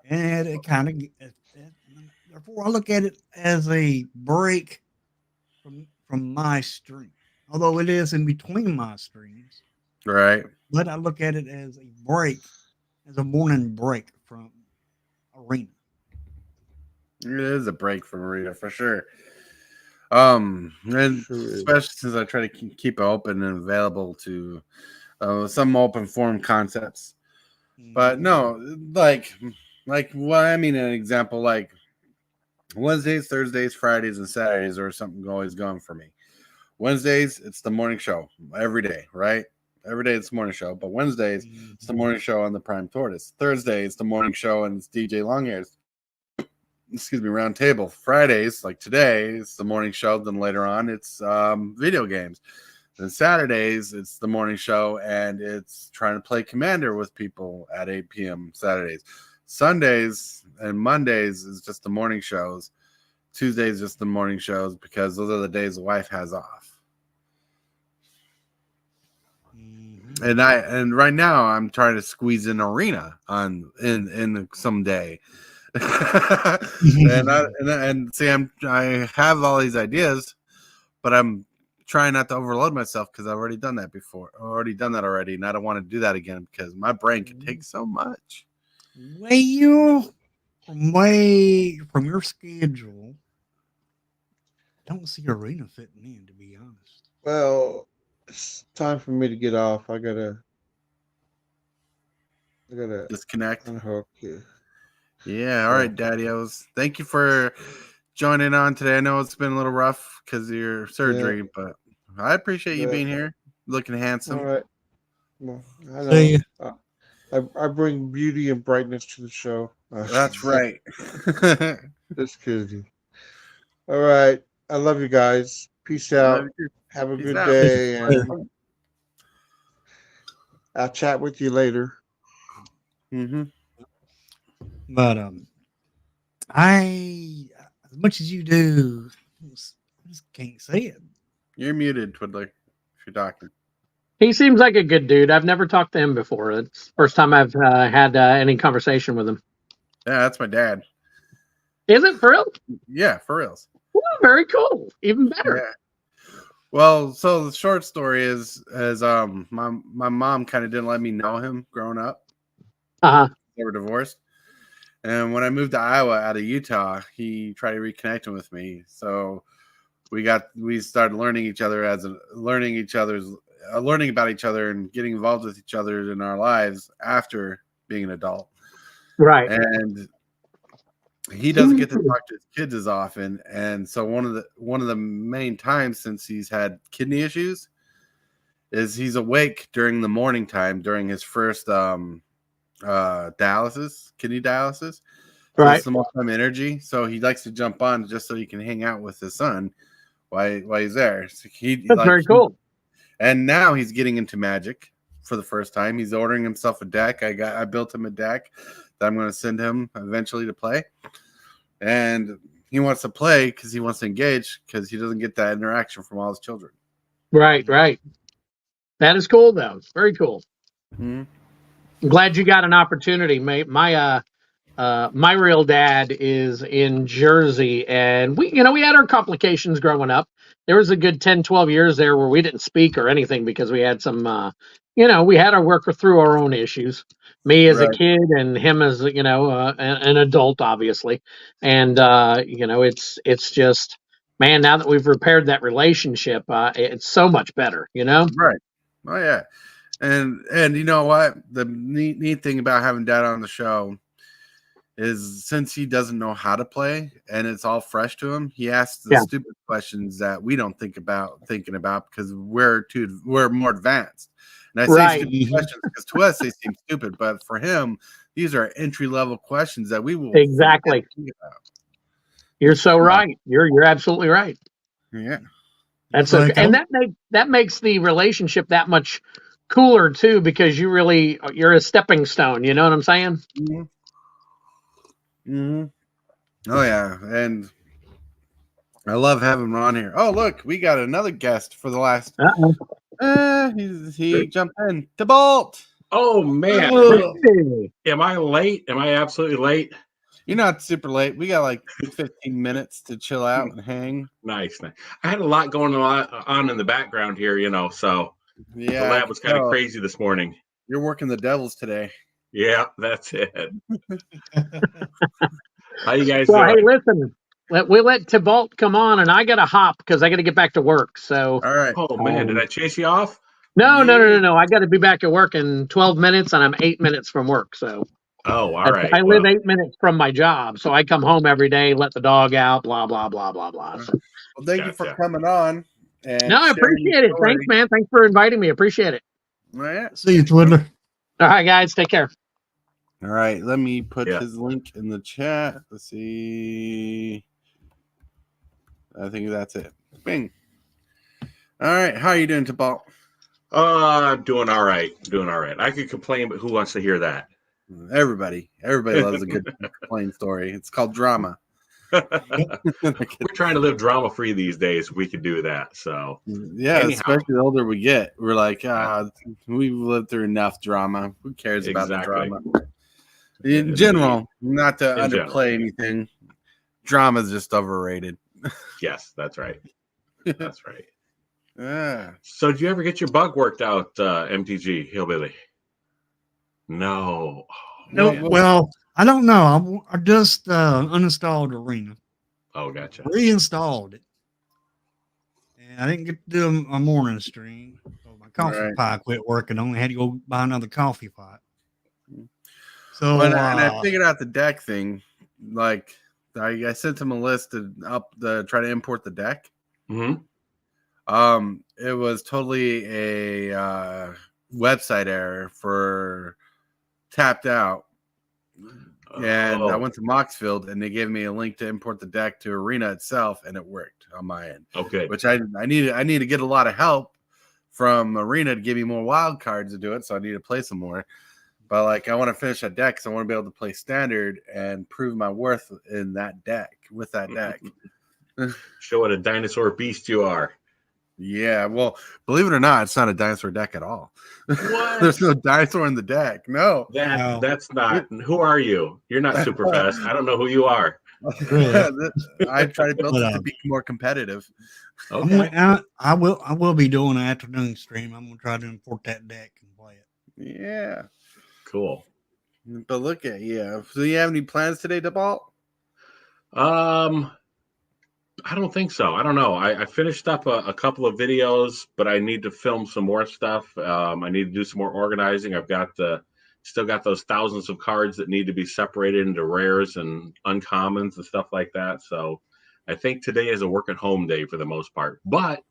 and it kind of. Therefore, I look at it as a break from my stream, although it is in between my streams. Right. But I look at it as a break, as a morning break from arena. It is a break from arena for sure. And especially since I try to keep it open and available to some open forum concepts. But no, like what I mean, an example like Wednesdays, Thursdays, Fridays, and Saturdays are something always going for me. Wednesdays, it's the morning show every day, right? Every day it's the morning show, but Wednesdays it's the morning show on the Prime Tortoise. Thursday it's the morning show and it's DJ Longhair's round table. Fridays, like today, it's the morning show. Then later on, it's video games. Then Saturdays, it's the morning show and it's trying to play Commander with people at 8 p.m. Saturdays. Sundays and Mondays is just the morning shows. Tuesdays just the morning shows because those are the days the wife has off. And right now I'm trying to squeeze in arena in some day. and see, I have all these ideas, but I'm trying not to overload myself because I've already done that before. I've already done that already, and I don't want to do that again because my brain can take so much. Well, from your schedule, I don't see arena fitting in, to be honest. Well, it's time for me to get off. I gotta Disconnect. unhook you. Yeah, all right, Daddy-O's. Thank you for joining on today. I know it's been a little rough because of your surgery, but I appreciate you being here, looking handsome. All right. Well, I know. I bring beauty and brightness to the show. That's right. Just kidding. All right. I love you guys. Peace out. Have a good day. And I'll chat with you later. Mm-hmm. But I, as much as you do, I just can't say it. You're muted, Twiddler, if you're talking. He seems like a good dude. I've never talked to him before. It's the first time I've had any conversation with him. Yeah, that's my dad. Is it for real? Yeah, for reals. Well, very cool. Even better. Yeah. Well, so the short story is my mom kind of didn't let me know him growing up. Uh-huh. They were divorced. And when I moved to Iowa out of Utah, he tried to reconnect with me. So we started learning each other learning about each other and getting involved with each other in our lives after being an adult. Right. And he doesn't get to talk to his kids as often. And so one of the main times since he's had kidney issues is he's awake during the morning time during his first kidney dialysis. So Right. it's the most time energy. So he likes to jump on just so he can hang out with his son while he's there. So That's very cool. And now he's getting into Magic for the first time. He's ordering himself a deck. I built him a deck that I'm going to send him eventually to play. And he wants to play because he wants to engage because he doesn't get that interaction from all his children. Right. That is cool, though. Very cool. Mm-hmm. I'm glad you got an opportunity. My real dad is in Jersey, and we had our complications growing up. There was a good 10, 12 years there where we didn't speak or anything because we had some, we had to work through our own issues. Me as a kid and him as, an adult, obviously. And, it's just, man, now that we've repaired that relationship, it's so much better, Right. Oh, yeah. And you know what? The neat thing about having Dad on the show is since he doesn't know how to play and it's all fresh to him, he asks the stupid questions that we don't thinking about because we're more advanced. And I say stupid questions because to us they seem stupid, but for him, these are entry level questions that we will exactly think about. You're so right. You're absolutely right. Yeah. That's and that makes the relationship that much cooler too, because you're a stepping stone. You know what I'm saying? Mm-hmm. Mm-hmm. Oh yeah, and I love having him on here. Oh look, we got another guest for the last. He jumped in. DeBolt. Oh man, Hey. am I late? Am I absolutely late? You're not super late. We got like 15 minutes to chill out and hang. Nice. I had a lot going on in the background here, so yeah, the lab was kind of crazy this morning. You're working the devils today. Yeah, that's it. How you guys doing? Hey, listen, we let Thibault come on, and I got to hop because I got to get back to work. So, all right. Oh man, did I chase you off? No. I got to be back at work in 12 minutes, and I'm 8 minutes from work. So, all right. I live 8 minutes from my job, so I come home every day, let the dog out, blah blah blah blah blah. So, well, thank you for coming on. And I appreciate it. Thanks, man. Thanks for inviting me. Appreciate it. All right. See you, Twiddler. All right, guys. Take care. All right. Let me put his link in the chat. Let's see. I think that's it. Bing. All right. How are you doing, Thibault? I'm doing all right. I could complain, but who wants to hear that? Everybody loves a good complaint story. It's called drama. We're trying to live drama free these days. We could do that. So yeah, especially the older we get, we're like, we've lived through enough drama. Who cares about the drama? In general, not to underplay anything, drama is just overrated. Yes, that's right. That's right. Yeah. So, did you ever get your bug worked out, MTG Hillbilly? No. Well, I don't know. I just uninstalled Arena. Oh, gotcha. Reinstalled it. And I didn't get to do a morning stream. So my coffee pot quit working. I only had to go buy another coffee pot. So and I figured out the deck thing. Like I sent him a list to try to import the deck. Mm-hmm. It was totally a website error for Tapped Out. And I went to Moxfield and they gave me a link to import the deck to Arena itself, and it worked on my end. Okay. Which I need to get a lot of help from Arena to give me more wild cards to do it, so I need to play some more. But like I want to finish that deck because I want to be able to play standard and prove my worth in that deck with that deck. Show what a dinosaur beast you are. Yeah, well, believe it or not, it's not a dinosaur deck at all. What? There's no dinosaur in the deck. No. That's not. Who are you? You're not super fast. I don't know who you are. Really? I try to build But, it to be more competitive. Okay. I will be doing an afternoon stream. I'm gonna try to import that deck and play it. Yeah. Cool. But look at you. So you have any plans today, DeBalt? I don't think so. I don't know. I finished up a couple of videos, but I need to film some more stuff. I need to do some more organizing. I've got still got those thousands of cards that need to be separated into rares and uncommons and stuff like that. So I think today is a work at home day for the most part. But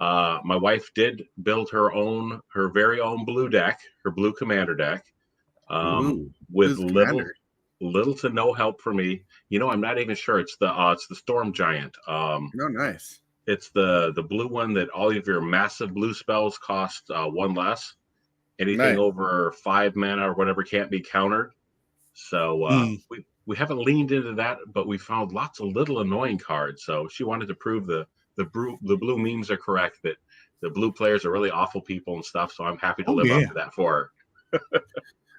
my wife did build her very own blue deck, her blue commander deck, Ooh, with who's commander? little to no help for me. I'm not even sure. It's the Storm Giant. Oh, nice. It's the blue one that all of your massive blue spells cost one less. Anything Nice. over 5 mana or whatever can't be countered. So we haven't leaned into that, but we found lots of little annoying cards. So she wanted to prove the blue memes are correct, that the blue players are really awful people and stuff. So I'm happy to live up to that for her.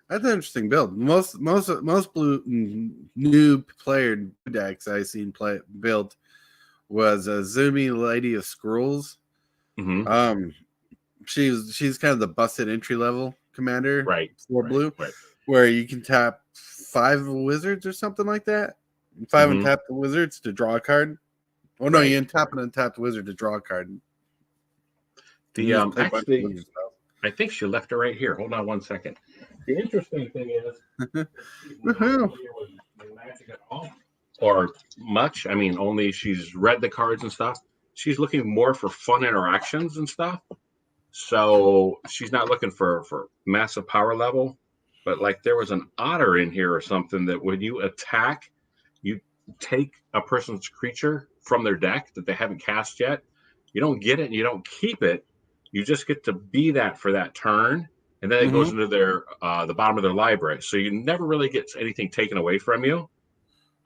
That's an interesting build. Most blue new player decks I seen built was a Zoomy Lady of Scrolls. Mm-hmm. She's kind of the busted entry level commander, right? For blue, right. where you can tap 5 wizards or something like that. 5 and tap the wizards to draw a card. Oh no, you untap and untap the wizard to draw a card. Actually, I think she left her right here. Hold on one second. The interesting thing is, magic at all or much. I mean, only she's read the cards and stuff. She's looking more for fun interactions and stuff. So she's not looking for massive power level. But like there was an otter in here or something that when you attack, you take a person's creature from their deck that they haven't cast yet. You don't get it and you don't keep it. You just get to be that for that turn. And then it goes into their the bottom of their library. So you never really get anything taken away from you.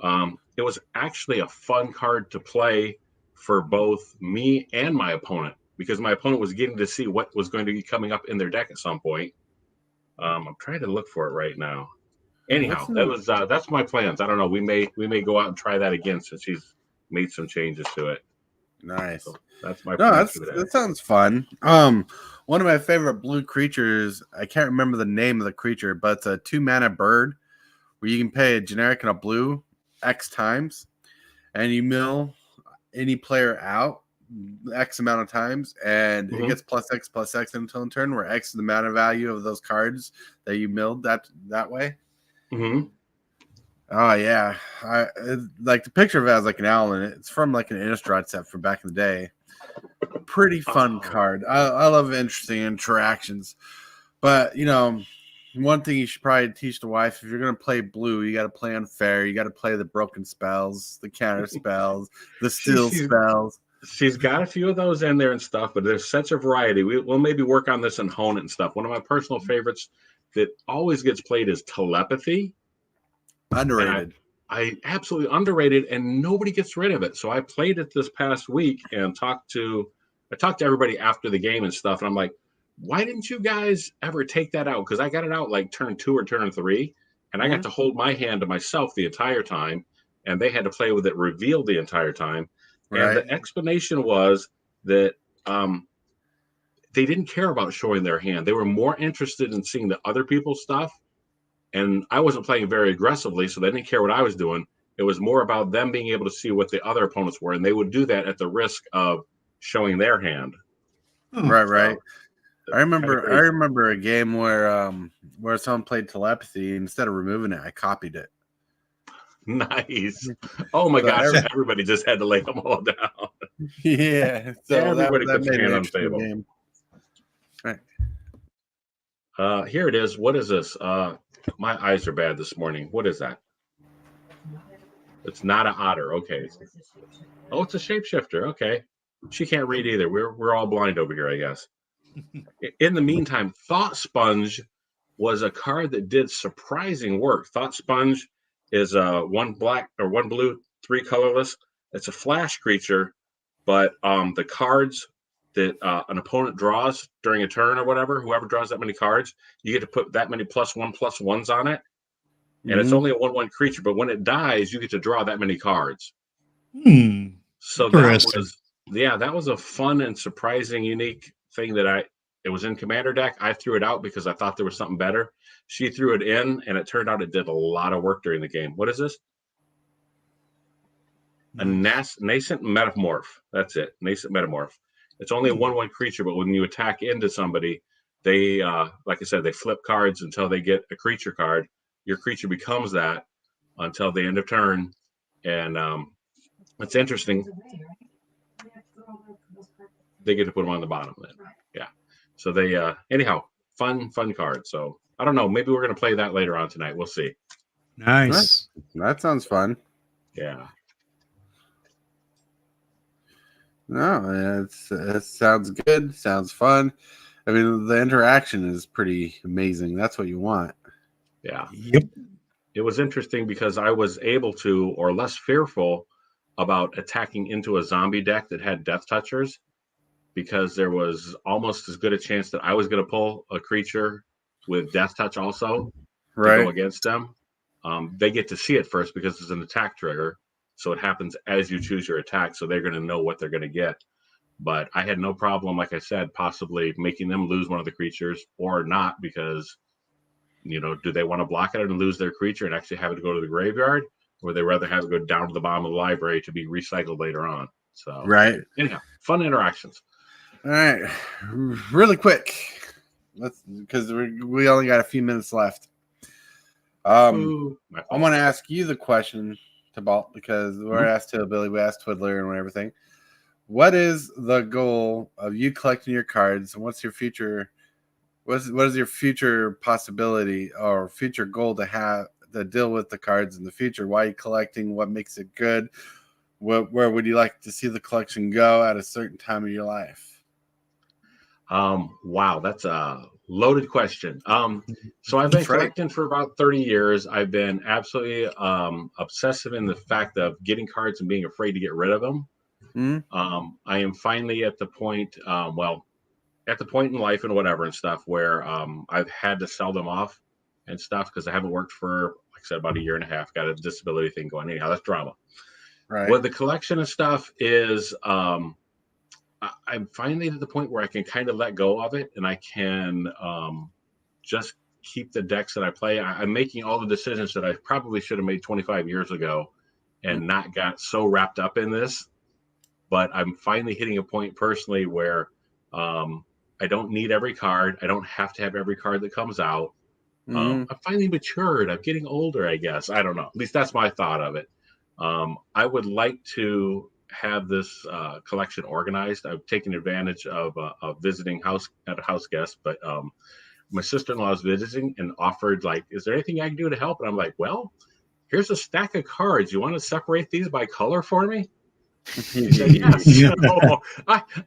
It was actually a fun card to play for both me and my opponent, because my opponent was getting to see what was going to be coming up in their deck at some point. I'm trying to look for it right now. Anyhow, that's my plans. I don't know. We may go out and try that again since she's made some changes to it. Nice. So that's my plans for the day. That sounds fun. One of my favorite blue creatures, I can't remember the name of the creature, but it's a 2-mana bird where you can pay a generic and a blue X times, and you mill any player out X amount of times, and it gets +X until turn, where X is the amount of value of those cards that you milled that way. Oh yeah, like the picture of it has like an owl in it. It's from like an Innistrad set from back in the day. Pretty fun card. I love interesting interactions, but one thing you should probably teach the wife, if you're going to play blue, you got to play unfair. You got to play the broken spells, the counter spells, the steal spells. She's got a few of those in there and stuff, but there's such a variety. We'll maybe work on this and hone it and stuff. One of my personal favorites that always gets played is telepathy. Underrated. I absolutely underrated, and nobody gets rid of it. So I played it this past week and talked to everybody after the game and stuff. And I'm like, why didn't you guys ever take that out? Because I got it out like turn 2 or turn 3, and I got to hold my hand to myself the entire time, and they had to play with it revealed the entire time. Right. And the explanation was that they didn't care about showing their hand. They were more interested in seeing the other people's stuff. And I wasn't playing very aggressively, so they didn't care what I was doing. It was more about them being able to see what the other opponents were, and they would do that at the risk of showing their hand. Right. I remember a game where someone played telepathy, and instead of removing it, I copied it. Nice. Oh my gosh! Everybody just had to lay them all down. Yeah. So everybody that puts made their hand an on the table. Game. Right. Here it is. What is this? My eyes are bad this morning. What is that? It's not an otter. Okay. Oh, it's a shapeshifter. Okay. She can't read either. We're all blind over here, I guess. In the meantime, Thought Sponge was a card that did surprising work. Thought Sponge is 1 black or 1 blue, 3 colorless. It's a flash creature, but the cards that an opponent draws during a turn or whatever, whoever draws that many cards, you get to put that many +1/+1s on it. and it's only a 1/1 creature. But when it dies, you get to draw that many cards. So Interesting. that was a fun and surprising, unique thing that it was in Commander deck. I threw it out because I thought there was something better. She threw it in, and it turned out it did a lot of work during the game. What is this? A nascent metamorph. That's it. Nascent metamorph. It's only a 1/1 creature, but when you attack into somebody, they, like I said, they flip cards until they get a creature card. Your creature becomes that until the end of turn, and it's interesting. They get to put them on the bottom then. Yeah. So they anyhow, fun card. So I don't know. Maybe we're gonna play that later on tonight. We'll see. Nice. That sounds fun. Yeah. No, it sounds good. Sounds fun. I mean, the interaction is pretty amazing. That's what you want. Yeah. Yep. It was interesting because I was able to, or less fearful about attacking into a zombie deck that had Death Touchers, because there was almost as good a chance that I was going to pull a creature with Death Touch also to go against them. They get to see it first because it's an attack trigger. So it happens as you choose your attack. So they're going to know what they're going to get. But I had no problem, like I said, possibly making them lose one of the creatures or not, because, do they want to block it and lose their creature and actually have it go to the graveyard? Or would they rather have it go down to the bottom of the library to be recycled later on? So, anyhow, fun interactions. All right. Really quick. Because we only got a few minutes left. I want to ask you the question, Tybalt, because we're asked to Billy, we asked Twiddler and everything. What is the goal of you collecting your cards, and what's your future? What is your future possibility or future goal to have to deal with the cards in the future? Why are you collecting? What makes it good? Where would you like to see the collection go at a certain time of your life? Wow, that's a loaded question. So I've been collecting for about 30 years. I've been absolutely obsessive in the fact of getting cards and being afraid to get rid of them. I am finally at the point, at the point in life and whatever and stuff where I've had to sell them off and stuff because I haven't worked for, like I said, about a year and a half. Got a disability thing going. Anyhow, that's drama. Well, the collection of stuff is, I'm finally at the point where I can kind of let go of it, and I can just keep the decks that I play. I'm making all the decisions that I probably should have made 25 years ago and not got so wrapped up in this. But I'm finally hitting a point personally where I don't need every card. I don't have to have every card that comes out. I'm finally matured. I'm getting older, I guess. I don't know. At least that's my thought of it. I would like to have this collection organized. I've taken advantage of visiting not a house guest, but my sister-in-law is visiting and offered, like, is there anything I can do to help? And I'm like, well, here's a stack of cards. You want to separate these by color for me? She said, yes. So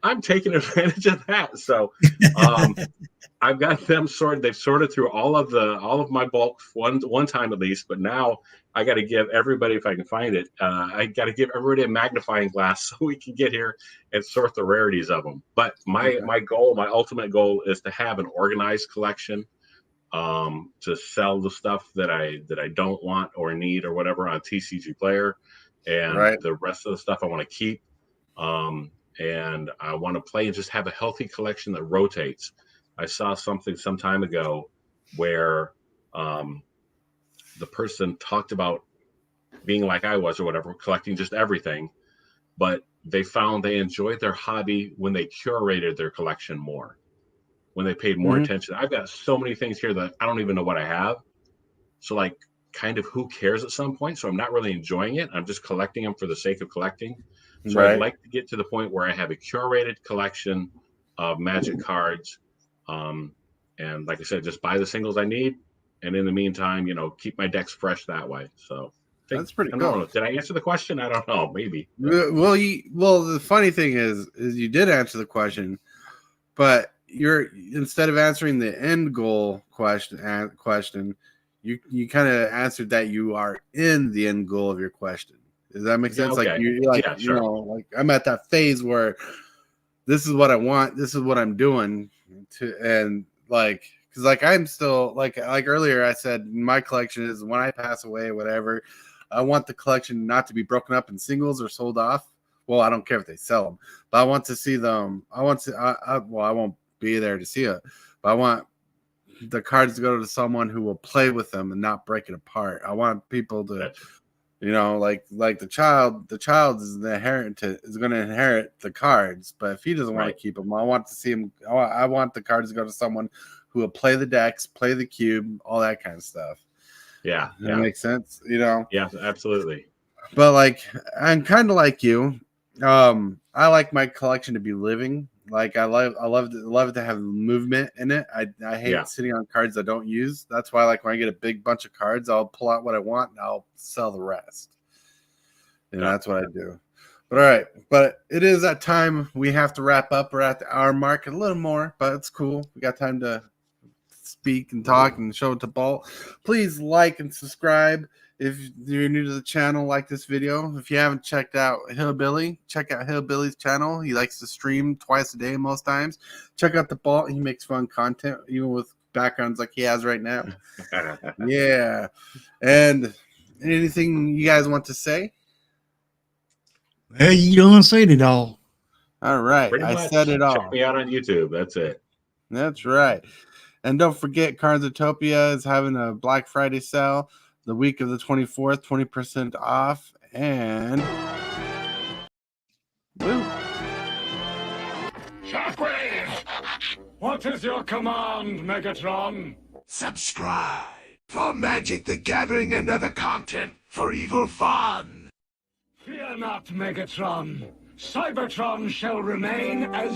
I'm taking advantage of that. So I've got them sorted. They've sorted through all of my bulk one time at least, but now I got to give everybody, if I can find it, I got to give everybody a magnifying glass so we can get here and sort the rarities of them. But my ultimate goal is to have an organized collection, to sell the stuff that I don't want or need or whatever on TCG Player, and the rest of the stuff I want to keep. And I want to play and just have a healthy collection that rotates. I saw something some time ago where the person talked about being like I was or whatever, collecting just everything, but they found they enjoyed their hobby when they curated their collection more, when they paid more attention. I've got so many things here that I don't even know what I have. So, like, kind of who cares at some point? So I'm not really enjoying it. I'm just collecting them for the sake of collecting. So I'd like to get to the point where I have a curated collection of Magic cards. And like I said, just buy the singles I need. And in the meantime, keep my decks fresh that way. So that's pretty cool. Know. Did I answer the question? I don't know. Maybe. Well, the funny thing is you did answer the question, but instead of answering the end goal question, you kind of answered that you are in the end goal of your question. Does that make sense? Okay. Like you're like, sure. Like I'm at that phase where this is what I want. This is what I'm doing and like, because like I'm still like earlier I said, my collection is when I pass away, whatever. I want the collection not to be broken up in singles or sold off. Well, I don't care if they sell them, but I want to see them. I won't be there to see it, but I want the cards to go to someone who will play with them and not break it apart. I want people to, like the child is going to inherit the cards, but if he doesn't want to keep them, I want to see him. I want the cards to go to someone who will play the decks, play the cube, all that kind of stuff. Yeah, that makes sense. Yeah, absolutely. But like, I'm kind of like you. I like my collection to be living. Like I love it to have movement in it. I hate sitting on cards I don't use. That's why like when I get a big bunch of cards, I'll pull out what I want and I'll sell the rest. That's what I do. But all right, but it is that time we have to wrap up. We're at the hour mark, a little more, but it's cool. We got time to speak and talk and show it to Bolt. Please like and subscribe. If you're new to the channel, like this video. If you haven't checked out Hillbilly, check out Hillbilly's channel. He likes to stream twice a day most times. Check out the Bolt. He makes fun content, even with backgrounds like he has right now. Yeah. And anything you guys want to say? Hey, you don't say it all. All right. Pretty I much. said it all. Check me out on YouTube. That's it. That's right. And don't forget, Aartopia is having a Black Friday sale the week of the 24th, 20% off. And woo. Shockwave! What is your command, Megatron? Subscribe for Magic the Gathering and other content for evil fun. Fear not, Megatron. Cybertron shall remain as